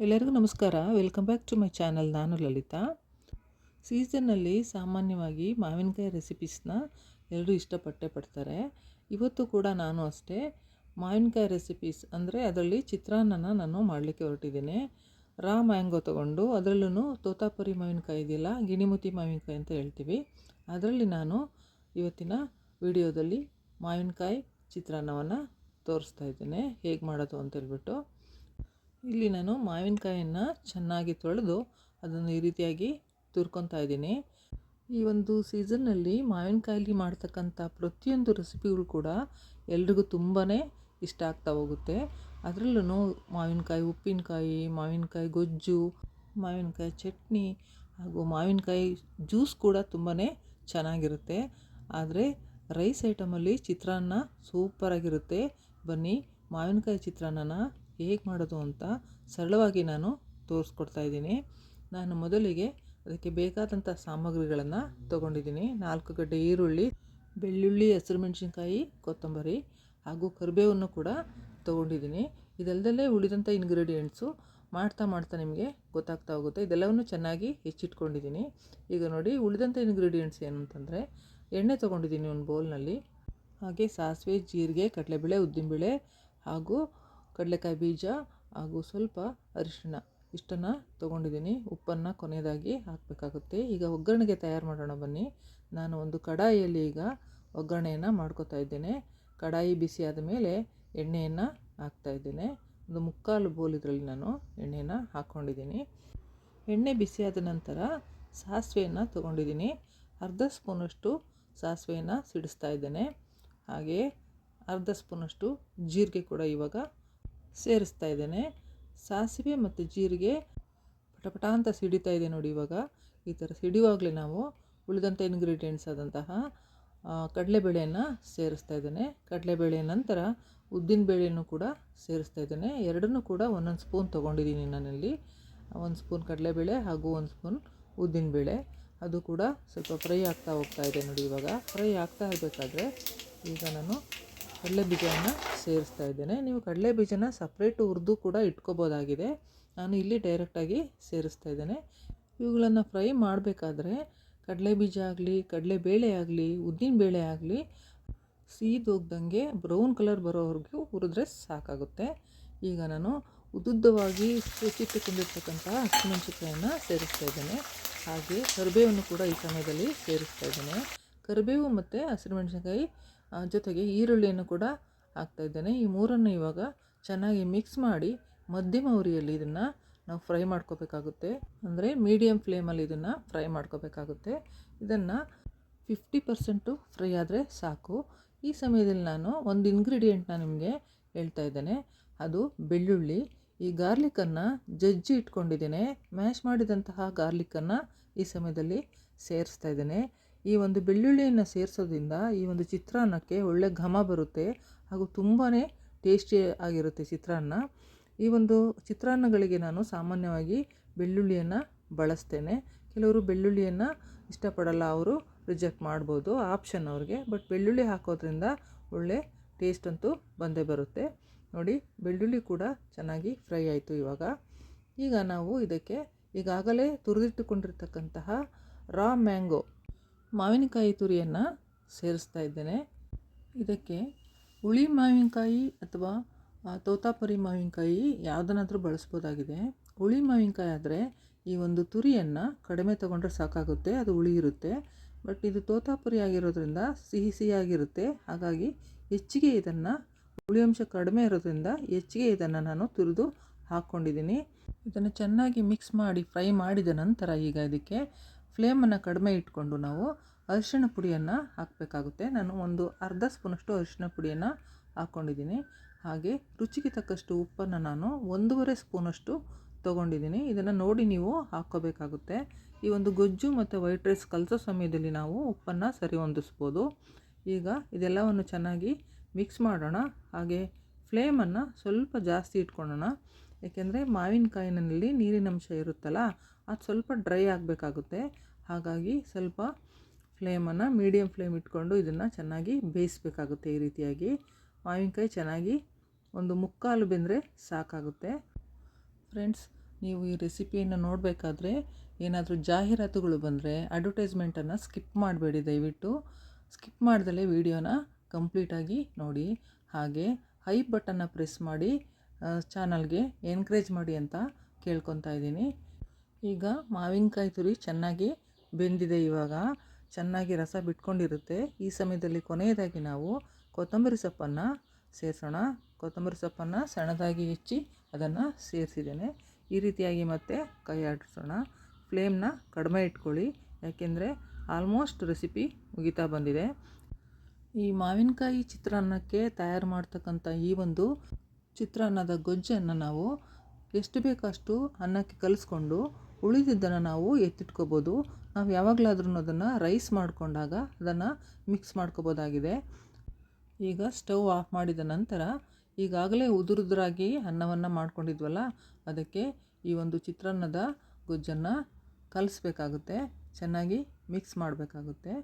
ಎಲ್ಲರಿಗೂ ನಮಸ್ಕಾರ. Welcome back to my channel. ನಾನು ಲಲಿತಾ. ಸೀಸನ್ನಲ್ಲಿ ಸಾಮಾನ್ಯವಾಗಿ ಮಾವಿನಕಾಯಿ ರೆಸಿಪೀಸ್ನ ಎಲ್ಲರೂ ಇಷ್ಟಪಟ್ಟೇ ಪಡ್ತಾರೆ. ಇವತ್ತು ಕೂಡ ನಾನು ಅಷ್ಟೇ ಮಾವಿನಕಾಯಿ ರೆಸಿಪೀಸ್ ಅಂದರೆ ಅದರಲ್ಲಿ ಚಿತ್ರಾನ್ನನ ನಾನು ಮಾಡಲಿಕ್ಕೆ ಹೊರಟಿದ್ದೀನಿ. ರಾ ಮ್ಯಾಂಗೋ ತೊಗೊಂಡು ಅದರಲ್ಲೂ ತೋತಾಪುರಿ ಮಾವಿನಕಾಯಿ ಇದೆಯಲ್ಲ, ಗಿಣಿಮುತಿ ಮಾವಿನಕಾಯಿ ಅಂತ ಹೇಳ್ತೀವಿ, ಅದರಲ್ಲಿ ನಾನು ಇವತ್ತಿನ ವಿಡಿಯೋದಲ್ಲಿ ಮಾವಿನಕಾಯಿ ಚಿತ್ರಾನ್ನವನ್ನು ತೋರಿಸ್ತಾ ಇದ್ದೇನೆ ಹೇಗೆ ಮಾಡೋದು ಅಂತೇಳ್ಬಿಟ್ಟು. ಇಲ್ಲಿ ನಾನು ಮಾವಿನಕಾಯನ್ನು ಚೆನ್ನಾಗಿ ತೊಳೆದು ಅದನ್ನು ಈ ರೀತಿಯಾಗಿ ತುರ್ಕೊತಾ ಇದ್ದೀನಿ. ಈ ಒಂದು ಸೀಸನ್ನಲ್ಲಿ ಮಾವಿನಕಾಯಲ್ಲಿ ಮಾಡ್ತಕ್ಕಂಥ ಪ್ರತಿಯೊಂದು ರೆಸಿಪಿಗಳು ಕೂಡ ಎಲ್ರಿಗೂ ತುಂಬಾ ಇಷ್ಟ ಆಗ್ತಾ ಹೋಗುತ್ತೆ. ಅದರಲ್ಲೂ ಮಾವಿನಕಾಯಿ ಉಪ್ಪಿನಕಾಯಿ, ಮಾವಿನಕಾಯಿ ಗೊಜ್ಜು, ಮಾವಿನಕಾಯಿ ಚಟ್ನಿ ಹಾಗೂ ಮಾವಿನಕಾಯಿ ಜ್ಯೂಸ್ ಕೂಡ ತುಂಬಾ ಚೆನ್ನಾಗಿರುತ್ತೆ. ಆದರೆ ರೈಸ್ ಐಟಮಲ್ಲಿ ಚಿತ್ರಾನ್ನ ಸೂಪರಾಗಿರುತ್ತೆ. ಬನ್ನಿ ಮಾವಿನಕಾಯಿ ಚಿತ್ರಾನ್ನನ ಹೇಗೆ ಮಾಡೋದು ಅಂತ ಸರಳವಾಗಿ ನಾನು ತೋರಿಸ್ಕೊಡ್ತಾ ಇದ್ದೀನಿ. ನಾನು ಮೊದಲಿಗೆ ಅದಕ್ಕೆ ಬೇಕಾದಂಥ ಸಾಮಗ್ರಿಗಳನ್ನು ತೊಗೊಂಡಿದ್ದೀನಿ. 4 ಗಡ್ಡೆ ಈರುಳ್ಳಿ, ಬೆಳ್ಳುಳ್ಳಿ, ಹಸಿರುಮೆಣಸಿನ್ಕಾಯಿ, ಕೊತ್ತಂಬರಿ ಹಾಗೂ ಕರಿಬೇವನ್ನು ಕೂಡ ತೊಗೊಂಡಿದ್ದೀನಿ. ಇದೆಲ್ಲದಲ್ಲೇ ಉಳಿದಂಥ ಇಂಗ್ರೀಡಿಯೆಂಟ್ಸು ಮಾಡ್ತಾ ನಿಮಗೆ ಗೊತ್ತಾಗ್ತಾ ಹೋಗುತ್ತೆ. ಇದೆಲ್ಲವನ್ನು ಚೆನ್ನಾಗಿ ಹೆಚ್ಚಿಟ್ಕೊಂಡಿದ್ದೀನಿ. ಈಗ ನೋಡಿ, ಉಳಿದಂಥ ಇಂಗ್ರೀಡಿಯೆಂಟ್ಸ್ ಏನು ಅಂತಂದರೆ, ಎಣ್ಣೆ ತೊಗೊಂಡಿದ್ದೀನಿ ಒಂದು ಬೌಲ್ನಲ್ಲಿ, ಹಾಗೆ ಸಾಸಿವೆ, ಜೀರಿಗೆ, ಕಡಲೆಬೇಳೆ, ಉದ್ದಿನಬೇಳೆ ಹಾಗೂ ಕಡಲೆಕಾಯಿ ಬೀಜ ಹಾಗೂ ಸ್ವಲ್ಪ ಅರಿಶಿಣ ಇಷ್ಟನ್ನು ತೊಗೊಂಡಿದ್ದೀನಿ. ಉಪ್ಪನ್ನು ಕೊನೆಯದಾಗಿ ಹಾಕಬೇಕಾಗುತ್ತೆ. ಈಗ ಒಗ್ಗರಣೆಗೆ ತಯಾರು ಮಾಡೋಣ ಬನ್ನಿ. ನಾನು ಒಂದು ಕಡಾಯಿಯಲ್ಲಿ ಈಗ ಒಗ್ಗರಣೆಯನ್ನು ಮಾಡ್ಕೋತಾ ಇದ್ದೇನೆ. ಕಡಾಯಿ ಬಿಸಿ ಆದ ಮೇಲೆ ಎಣ್ಣೆಯನ್ನು ಹಾಕ್ತಾಯಿದ್ದೇನೆ. ಒಂದು 3/4 ಬೌಲ್ ಇದರಲ್ಲಿ ನಾನು ಎಣ್ಣೆಯನ್ನು ಹಾಕ್ಕೊಂಡಿದ್ದೀನಿ. ಎಣ್ಣೆ ಬಿಸಿಯಾದ ನಂತರ ಸಾಸಿವೆಯನ್ನು ತೊಗೊಂಡಿದ್ದೀನಿ. ಅರ್ಧ ಸ್ಪೂನಷ್ಟು ಸಾಸಿವೆಯನ್ನು ಸಿಡಿಸ್ತಾ ಇದ್ದೇನೆ. ಹಾಗೆ ಅರ್ಧ ಸ್ಪೂನಷ್ಟು ಜೀರಿಗೆ ಕೂಡ ಇವಾಗ ಸೇರಿಸ್ತಾ ಇದ್ದೇನೆ. ಸಾಸಿವೆ ಮತ್ತು ಜೀರಿಗೆ ಪಟಪಟ ಅಂತ ಸಿಡಿತಾ ಇದೆ ನೋಡಿ. ಇವಾಗ ಈ ಥರ ಸಿಡಿಯುವಾಗಲೇ ನಾವು ಉಳಿದಂಥ ಇಂಗ್ರೀಡಿಯೆಂಟ್ಸ್ ಆದಂತಹ ಕಡಲೆಬೇಳೆಯನ್ನು ಸೇರಿಸ್ತಾ ಇದ್ದೇನೆ. ಕಡಲೆಬೇಳೆ ನಂತರ ಉದ್ದಿನಬೇಳೆಯನ್ನು ಕೂಡ ಸೇರಿಸ್ತಾ ಇದ್ದೇನೆ. ಎರಡನ್ನೂ ಕೂಡ ಒಂದೊಂದು ಸ್ಪೂನ್ ತೊಗೊಂಡಿದ್ದೀನಿ ನಾನಲ್ಲಿ. 1 ಸ್ಪೂನ್ ಕಡಲೆಬೇಳೆ ಹಾಗೂ 1 ಸ್ಪೂನ್ ಉದ್ದಿನಬೇಳೆ. ಅದು ಕೂಡ ಸ್ವಲ್ಪ ಫ್ರೈ ಆಗ್ತಾ ಹೋಗ್ತಾ ಇದೆ ನೋಡಿ. ಇವಾಗ ಫ್ರೈ ಆಗ್ತಾ ಇರಬೇಕಾದ್ರೆ ಈಗ ನಾನು ಕಡಲೆ ಬೀಜವನ್ನು ಸೇರಿಸ್ತಾ ಇದ್ದೇನೆ. ನೀವು ಕಡಲೆ ಬೀಜನ ಸಪ್ರೇಟು ಹುರಿದು ಕೂಡ ಇಟ್ಕೋಬೋದಾಗಿದೆ. ನಾನು ಇಲ್ಲಿ ಡೈರೆಕ್ಟಾಗಿ ಸೇರಿಸ್ತಾ ಇದ್ದೇನೆ. ಇವುಗಳನ್ನು ಫ್ರೈ ಮಾಡಬೇಕಾದ್ರೆ ಕಡಲೆ ಬೀಜ ಆಗಲಿ, ಕಡಲೆಬೇಳೆ ಆಗಲಿ, ಉದ್ದಿನಬೇಳೆ ಆಗಲಿ ಸೀದೋಗ್ದಂಗೆ ಬ್ರೌನ್ ಕಲರ್ ಬರೋವರೆಗೂ ಹುರಿದ್ರೆ ಸಾಕಾಗುತ್ತೆ. ಈಗ ನಾನು ಉದ್ದುದ್ದವಾಗಿ ಹೆಚ್ಚಿಟ್ಟುಕೊಂಡಿರ್ತಕ್ಕಂಥ ಹಸಿಮೆಣಸಿನಕಾಯನ್ನು ಸೇರಿಸ್ತಾ ಇದ್ದೇನೆ. ಹಾಗೆ ಕರಿಬೇವನ್ನು ಕೂಡ ಈ ಸಮಯದಲ್ಲಿ ಸೇರಿಸ್ತಾ ಇದ್ದೇನೆ. ಕರಿಬೇವು ಮತ್ತು ಹಸಿರುಮೆಣಸಿನಕಾಯಿ ಜೊತೆಗೆ ಈರುಳ್ಳಿಯನ್ನು ಕೂಡ ಹಾಕ್ತಾಯಿದ್ದೇನೆ. ಈ ಮೂರನ್ನು ಇವಾಗ ಚೆನ್ನಾಗಿ ಮಿಕ್ಸ್ ಮಾಡಿ ಮಧ್ಯಮ ಉರಿಯಲ್ಲಿ ಇದನ್ನು ನಾವು ಫ್ರೈ ಮಾಡ್ಕೋಬೇಕಾಗುತ್ತೆ. ಅಂದರೆ ಮೀಡಿಯಮ್ ಫ್ಲೇಮಲ್ಲಿ ಇದನ್ನು ಫ್ರೈ ಮಾಡ್ಕೋಬೇಕಾಗುತ್ತೆ. ಇದನ್ನು 50% ಫ್ರೈ ಆದರೆ ಸಾಕು. ಈ ಸಮಯದಲ್ಲಿ ನಾನು ಒಂದು ಇಂಗ್ರೀಡಿಯೆಂಟ್ನ ನಿಮಗೆ ಹೇಳ್ತಾ ಇದ್ದೇನೆ. ಅದು ಬೆಳ್ಳುಳ್ಳಿ. ಈ ಗಾರ್ಲಿಕ್ಕನ್ನು ಜಜ್ಜಿ ಇಟ್ಕೊಂಡಿದ್ದೇನೆ. ಮ್ಯಾಶ್ ಮಾಡಿದಂತಹ ಗಾರ್ಲಿಕ್ಕನ್ನು ಈ ಸಮಯದಲ್ಲಿ ಸೇರಿಸ್ತಾ ಇದ್ದೇನೆ. ಈ ಒಂದು ಬೆಳ್ಳುಳ್ಳಿಯನ್ನು ಸೇರಿಸೋದ್ರಿಂದ ಈ ಒಂದು ಚಿತ್ರಾನ್ನಕ್ಕೆ ಒಳ್ಳೆ ಘಮ ಬರುತ್ತೆ ಹಾಗೂ ತುಂಬಾ ಟೇಸ್ಟಿ ಆಗಿರುತ್ತೆ ಚಿತ್ರಾನ್ನ. ಈ ಒಂದು ಚಿತ್ರಾನ್ನಗಳಿಗೆ ನಾನು ಸಾಮಾನ್ಯವಾಗಿ ಬೆಳ್ಳುಳ್ಳಿಯನ್ನು ಬಳಸ್ತೇನೆ. ಕೆಲವರು ಬೆಳ್ಳುಳ್ಳಿಯನ್ನು ಇಷ್ಟಪಡಲ್ಲ, ಅವರು ರಿಜೆಕ್ಟ್ ಮಾಡ್ಬೋದು, ಆಪ್ಷನ್ ಅವ್ರಿಗೆ. ಬಟ್ ಬೆಳ್ಳುಳ್ಳಿ ಹಾಕೋದ್ರಿಂದ ಒಳ್ಳೆ ಟೇಸ್ಟ್ ಅಂತೂ ಬಂದೇ ಬರುತ್ತೆ ನೋಡಿ. ಬೆಳ್ಳುಳ್ಳಿ ಕೂಡ ಚೆನ್ನಾಗಿ ಫ್ರೈ ಆಯಿತು. ಈಗ ನಾವು ಇದಕ್ಕೆ ಈಗಾಗಲೇ ತುರಿದಿಟ್ಟುಕೊಂಡಿರ್ತಕ್ಕಂತಹ ರಾ ಮ್ಯಾಂಗೋ ಮಾವಿನಕಾಯಿ ತುರಿಯನ್ನು ಸೇರಿಸ್ತಾ ಇದ್ದೇನೆ. ಇದಕ್ಕೆ ಹುಳಿ ಮಾವಿನಕಾಯಿ ಅಥವಾ ತೋತಾಪುರಿ ಮಾವಿನಕಾಯಿ ಯಾವುದನ್ನಾದರೂ ಬಳಸ್ಬೋದಾಗಿದೆ. ಹುಳಿ ಮಾವಿನಕಾಯಿ ಆದರೆ ಈ ಒಂದು ತುರಿಯನ್ನು ಕಡಿಮೆ ತೊಗೊಂಡ್ರೆ ಸಾಕಾಗುತ್ತೆ, ಅದು ಹುಳಿ ಇರುತ್ತೆ. ಬಟ್ ಇದು ತೋತಾಪುರಿ ಆಗಿರೋದ್ರಿಂದ ಸಿಹಿಯಾಗಿರುತ್ತೆ. ಹಾಗಾಗಿ ಹೆಚ್ಚಿಗೆ ಇದನ್ನು, ಹುಳಿ ಅಂಶ ಕಡಿಮೆ ಇರೋದ್ರಿಂದ ಹೆಚ್ಚಿಗೆ ಇದನ್ನು ನಾನು ತುರಿದು ಹಾಕ್ಕೊಂಡಿದ್ದೀನಿ. ಇದನ್ನು ಚೆನ್ನಾಗಿ ಮಿಕ್ಸ್ ಮಾಡಿ ಫ್ರೈ ಮಾಡಿದ ನಂತರ ಈಗ ಇದಕ್ಕೆ ಫ್ಲೇಮನ್ನು ಕಡಿಮೆ ಇಟ್ಕೊಂಡು ನಾವು ಅರಿಶಿಣ ಪುಡಿಯನ್ನು ಹಾಕಬೇಕಾಗುತ್ತೆ. ನಾನು ಒಂದು ಅರ್ಧ ಸ್ಪೂನಷ್ಟು ಅರಿಶಿಣ ಪುಡಿಯನ್ನು ಹಾಕ್ಕೊಂಡಿದ್ದೀನಿ. ಹಾಗೆ ರುಚಿಗೆ ತಕ್ಕಷ್ಟು ಉಪ್ಪನ್ನು ನಾನು 1.5 ಸ್ಪೂನಷ್ಟು ತೊಗೊಂಡಿದ್ದೀನಿ. ಇದನ್ನು ನೋಡಿ ನೀವು ಹಾಕ್ಕೋಬೇಕಾಗುತ್ತೆ. ಈ ಒಂದು ಗೊಜ್ಜು ಮತ್ತು ವೈಟ್ ರೈಸ್ ಕಲಸೋ ಸಮಯದಲ್ಲಿ ನಾವು ಉಪ್ಪನ್ನು ಸರಿ ಹೊಂದಿಸ್ಬೋದು. ಈಗ ಇದೆಲ್ಲವನ್ನು ಚೆನ್ನಾಗಿ ಮಿಕ್ಸ್ ಮಾಡೋಣ. ಹಾಗೆ ಫ್ಲೇಮನ್ನು ಸ್ವಲ್ಪ ಜಾಸ್ತಿ ಇಟ್ಕೊಳ್ಳೋಣ. ಏಕೆಂದರೆ ಮಾವಿನಕಾಯಿನಲ್ಲಿ ನೀರಿನಂಶ ಇರುತ್ತಲ್ಲ, ಅದು ಸ್ವಲ್ಪ ಡ್ರೈ ಆಗಬೇಕಾಗುತ್ತೆ. ಹಾಗಾಗಿ ಸ್ವಲ್ಪ ಫ್ಲೇಮನ್ನು ಮೀಡಿಯಮ್ ಫ್ಲೇಮ್ ಇಟ್ಕೊಂಡು ಇದನ್ನು ಚೆನ್ನಾಗಿ ಬೇಯಿಸಬೇಕಾಗುತ್ತೆ. ಈ ರೀತಿಯಾಗಿ ಮಾವಿನಕಾಯಿ ಚೆನ್ನಾಗಿ ಒಂದು 3/4 ಬೆಂದರೆ ಸಾಕಾಗುತ್ತೆ. ಫ್ರೆಂಡ್ಸ್, ನೀವು ಈ ರೆಸಿಪಿಯನ್ನು ನೋಡಬೇಕಾದ್ರೆ ಏನಾದರೂ ಜಾಹೀರಾತುಗಳು ಬಂದರೆ ಅಡ್ವರ್ಟೈಸ್ಮೆಂಟನ್ನು ಸ್ಕಿಪ್ ಮಾಡಬೇಡಿ. ದಯವಿಟ್ಟು ಸ್ಕಿಪ್ ಮಾಡ್ದಲೇ ವಿಡಿಯೋನ ಕಂಪ್ಲೀಟಾಗಿ ನೋಡಿ. ಹಾಗೆ ಐ ಬಟನ್ನ ಪ್ರೆಸ್ ಮಾಡಿ ಚಾನಲ್ಗೆ ಎನ್ಕರೇಜ್ ಮಾಡಿ ಅಂತ ಕೇಳ್ಕೊತಾ ಇದ್ದೀನಿ. ಈಗ ಮಾವಿನಕಾಯಿ ತುರಿ ಚೆನ್ನಾಗಿ ಬೆಂದಿದೆ. ಇವಾಗ ಚೆನ್ನಾಗಿ ರಸ ಬಿಟ್ಕೊಂಡಿರುತ್ತೆ. ಈ ಸಮಯದಲ್ಲಿ ಕೊನೆಯದಾಗಿ ನಾವು ಕೊತ್ತಂಬರಿ ಸೊಪ್ಪನ್ನು ಸೇರಿಸೋಣ. ಕೊತ್ತಂಬರಿ ಸೊಪ್ಪನ್ನು ಸಣ್ಣದಾಗಿ ಹೆಚ್ಚಿ ಅದನ್ನು ಸೇರಿಸಿದ್ದೇನೆ. ಈ ರೀತಿಯಾಗಿ ಮತ್ತೆ ಕೈ ಆಡಿಸೋಣ. ಫ್ಲೇಮ್ನ ಕಡಿಮೆ ಇಟ್ಕೊಳ್ಳಿ, ಯಾಕೆಂದರೆ ಆಲ್ಮೋಸ್ಟ್ ರೆಸಿಪಿ ಮುಗಿತಾ ಬಂದಿದೆ. ಈ ಮಾವಿನಕಾಯಿ ಚಿತ್ರಾನ್ನಕ್ಕೆ ತಯಾರು ಮಾಡ್ತಕ್ಕಂಥ ಈ ಒಂದು ಚಿತ್ರಾನ್ನದ ಗೊಜ್ಜನ್ನು ನಾವು ಎಷ್ಟು ಬೇಕಷ್ಟು ಅನ್ನಕ್ಕೆ ಕಲಿಸ್ಕೊಂಡು ಉಳಿದಿದ್ದನ್ನು ನಾವು ಎತ್ತಿಟ್ಕೋಬೋದು. ನಾವು ಯಾವಾಗಲಾದ್ರೂ ಅದನ್ನು ರೈಸ್ ಮಾಡಿಕೊಂಡಾಗ ಅದನ್ನು ಮಿಕ್ಸ್ ಮಾಡ್ಕೋಬೋದಾಗಿದೆ. ಈಗ ಸ್ಟವ್ ಆಫ್ ಮಾಡಿದ ನಂತರ ಈಗಾಗಲೇ ಉದುರುದ್ರಾಗಿ ಅನ್ನವನ್ನು ಮಾಡ್ಕೊಂಡಿದ್ವಲ್ಲ, ಅದಕ್ಕೆ ಈ ಒಂದು ಚಿತ್ರಾನ್ನದ ಗೊಜ್ಜನ್ನು ಕಲಿಸ್ಬೇಕಾಗುತ್ತೆ. ಚೆನ್ನಾಗಿ ಮಿಕ್ಸ್ ಮಾಡಬೇಕಾಗುತ್ತೆ.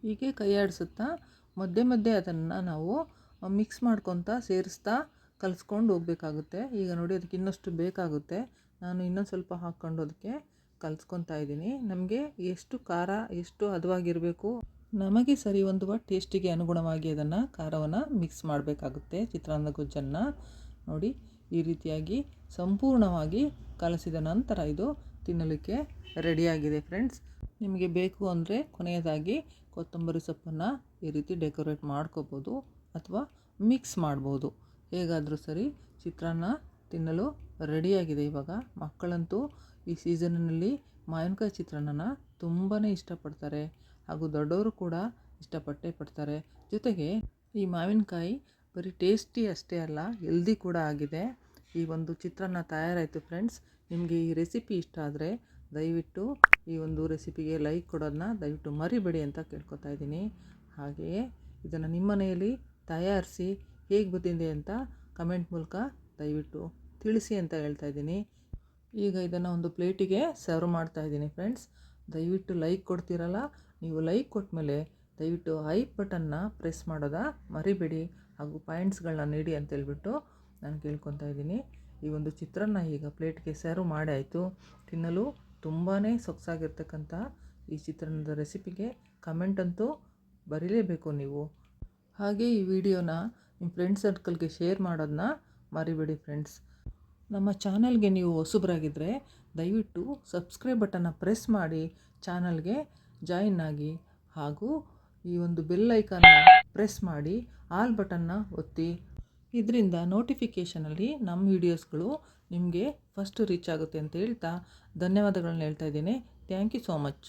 ಹೀಗೆ ಕೈ ಆಡಿಸುತ್ತಾ ಮಧ್ಯೆ ಮಧ್ಯೆ ಅದನ್ನು ನಾವು ಮಿಕ್ಸ್ ಮಾಡ್ಕೊತಾ ಸೇರಿಸ್ತಾ ಕಲಿಸ್ಕೊಂಡು ಹೋಗಬೇಕಾಗುತ್ತೆ. ಈಗ ನೋಡಿ ಅದಕ್ಕೆ ಇನ್ನಷ್ಟು ಬೇಕಾಗುತ್ತೆ. ನಾನು ಇನ್ನೊಂದು ಸ್ವಲ್ಪ ಹಾಕ್ಕೊಂಡು ಅದಕ್ಕೆ ಕಲಿಸ್ಕೊತಾ ಇದ್ದೀನಿ. ನಮಗೆ ಎಷ್ಟು ಖಾರ ಎಷ್ಟು ಹದವಾಗಿರಬೇಕು, ನಮಗೆ ಸರಿ ಹೊಂದುವ ಟೇಸ್ಟಿಗೆ ಅನುಗುಣವಾಗಿ ಅದನ್ನು ಖಾರವನ್ನು ಮಿಕ್ಸ್ ಮಾಡಬೇಕಾಗುತ್ತೆ. ಚಿತ್ರಾನ್ನ ಗೊಜ್ಜನ್ನು ನೋಡಿ ಈ ರೀತಿಯಾಗಿ ಸಂಪೂರ್ಣವಾಗಿ ಕಲಸಿದ ನಂತರ ಇದು ತಿನ್ನಲಿಕ್ಕೆ ರೆಡಿಯಾಗಿದೆ ಫ್ರೆಂಡ್ಸ್. ನಿಮಗೆ ಬೇಕು ಅಂದರೆ ಕೊನೆಯದಾಗಿ ಕೊತ್ತಂಬರಿ ಸೊಪ್ಪನ್ನು ಈ ರೀತಿ ಡೆಕೋರೇಟ್ ಮಾಡ್ಕೋಬೋದು ಅಥವಾ ಮಿಕ್ಸ್ ಮಾಡ್ಬೋದು. ಹೇಗಾದರೂ ಸರಿ, ಚಿತ್ರಾನ್ನ ತಿನ್ನಲು ರೆಡಿಯಾಗಿದೆ. ಇವಾಗ ಮಕ್ಕಳಂತೂ ಈ ಸೀಸನ್ನಲ್ಲಿ ಮಾವಿನಕಾಯಿ ಚಿತ್ರಾನ್ನನ ತುಂಬಾ ಇಷ್ಟಪಡ್ತಾರೆ, ಹಾಗೂ ದೊಡ್ಡವರು ಕೂಡ ಇಷ್ಟಪಟ್ಟೇ ಪಡ್ತಾರೆ. ಜೊತೆಗೆ ಈ ಮಾವಿನಕಾಯಿ ಬರೀ ಟೇಸ್ಟಿ ಅಷ್ಟೇ ಅಲ್ಲ, ಹೆಲ್ದಿ ಕೂಡ ಆಗಿದೆ. ಈ ಒಂದು ಚಿತ್ರಾನ್ನ ತಯಾರಾಯಿತು ಫ್ರೆಂಡ್ಸ್. ನಿಮಗೆ ಈ ರೆಸಿಪಿ ಇಷ್ಟ ಆದರೆ ದಯವಿಟ್ಟು ಈ ಒಂದು ರೆಸಿಪಿಗೆ ಲೈಕ್ ಕೊಡೋದನ್ನ ದಯವಿಟ್ಟು ಮರಿಬೇಡಿ ಅಂತ ಕೇಳ್ಕೊತಾ ಇದ್ದೀನಿ. ಹಾಗೆಯೇ ಇದನ್ನು ನಿಮ್ಮ ಮನೆಯಲ್ಲಿ ತಯಾರಿಸಿ ಹೇಗೆ ಬಂದಿದೆ ಅಂತ ಕಮೆಂಟ್ ಮೂಲಕ ದಯವಿಟ್ಟು ತಿಳಿಸಿ ಅಂತ ಹೇಳ್ತಾ ಇದ್ದೀನಿ. ಈಗ ಇದನ್ನು ಒಂದು ಪ್ಲೇಟಿಗೆ ಸರ್ವ್ ಮಾಡ್ತಾ ಇದ್ದೀನಿ ಫ್ರೆಂಡ್ಸ್. ದಯವಿಟ್ಟು ಲೈಕ್ ಕೊಡ್ತೀರಲ್ಲ, ನೀವು ಲೈಕ್ ಕೊಟ್ಟ ಮೇಲೆ ದಯವಿಟ್ಟು ಐ ಬಟನ್ನ ಪ್ರೆಸ್ ಮಾಡೋದ ಮರಿಬೇಡಿ, ಹಾಗೂ ಪಾಯಿಂಟ್ಸ್ಗಳನ್ನ ನೀಡಿ ಅಂತೇಳ್ಬಿಟ್ಟು ನಾನು ಕೇಳ್ಕೊತಾ ಇದ್ದೀನಿ. ಈ ಒಂದು ಚಿತ್ರಾನ್ನ ಈಗ ಪ್ಲೇಟ್ಗೆ ಸರ್ವ್ ಮಾಡಿ ಆಯಿತು. ತಿನ್ನಲು ತುಂಬಾ ಸೊಗಸಾಗಿರ್ತಕ್ಕಂಥ ಈ ಚಿತ್ರಾನ್ನದ ರೆಸಿಪಿಗೆ ಕಮೆಂಟಂತೂ ಬರೀಲೇಬೇಕು ನೀವು. ಹಾಗೆ ಈ ವಿಡಿಯೋನ ನಿಮ್ಮ ಫ್ರೆಂಡ್ಸ್ ಸರ್ಕಲ್ಗೆ ಶೇರ್ ಮಾಡೋದನ್ನ ಮರಿಬೇಡಿ ಫ್ರೆಂಡ್ಸ್. ನಮ್ಮ ಚಾನಲ್ಗೆ ನೀವು ಹೊಸಬರಾಗಿದ್ದರೆ ದಯವಿಟ್ಟು ಸಬ್ಸ್ಕ್ರೈಬ್ ಬಟನ್ನ ಪ್ರೆಸ್ ಮಾಡಿ ಚಾನಲ್ಗೆ ಜಾಯಿನ್ ಆಗಿ, ಹಾಗೂ ಈ ಒಂದು ಬೆಲ್ ಐಕಾನ್ನ ಪ್ರೆಸ್ ಮಾಡಿ ಆಲ್ ಬಟನ್ನ ಒತ್ತಿ. ಇದರಿಂದ ನೋಟಿಫಿಕೇಷನಲ್ಲಿ ನಮ್ಮ ವೀಡಿಯೋಸ್ಗಳು ನಿಮಗೆ ಫಸ್ಟ್ ರೀಚ್ ಆಗುತ್ತೆ ಅಂತ ಹೇಳ್ತಾ ಧನ್ಯವಾದಗಳನ್ನ ಹೇಳ್ತಾ ಇದ್ದೀನಿ. Thank you so much.